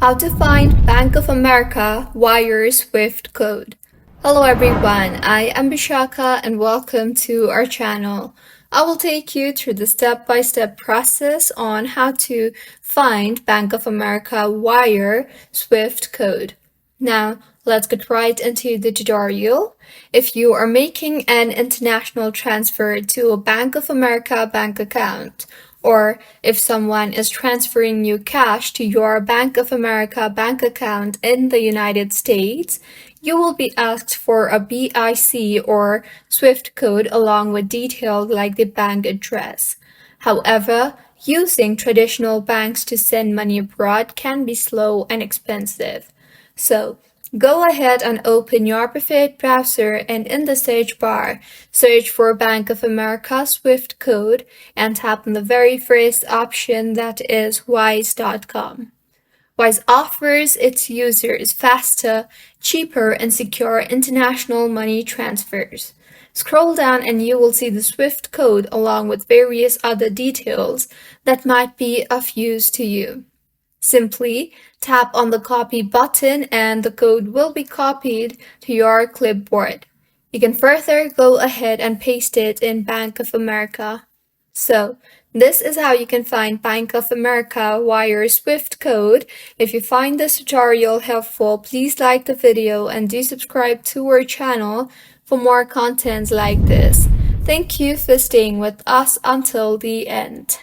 How to find Bank of America wire Swift code. Hello everyone, I am Bishaka and welcome to our channel. I will take you through the step-by-step process on how to find Bank of America wire Swift code. Now, let's get right into the tutorial. If you are making an international transfer to a Bank of America bank account, or if someone is transferring you cash to your Bank of America bank account in the United States, you will be asked for a BIC or SWIFT code along with details like the bank address. However, using traditional banks to send money abroad can be slow and expensive. So, go ahead and open your preferred browser and in the search bar, search for Bank of America Swift code and tap on the very first option, that is wise.com. Wise offers its users faster, cheaper, and secure international money transfers. Scroll down and you will see the Swift code along with various other details that might be of use to you. Simply tap on the copy button and the code will be copied to your clipboard. You can further go ahead and paste it in Bank of America. So, this is how you can find Bank of America wire Swift code. If you find this tutorial helpful, please like the video and do subscribe to our channel for more content like this. Thank you for staying with us until the end.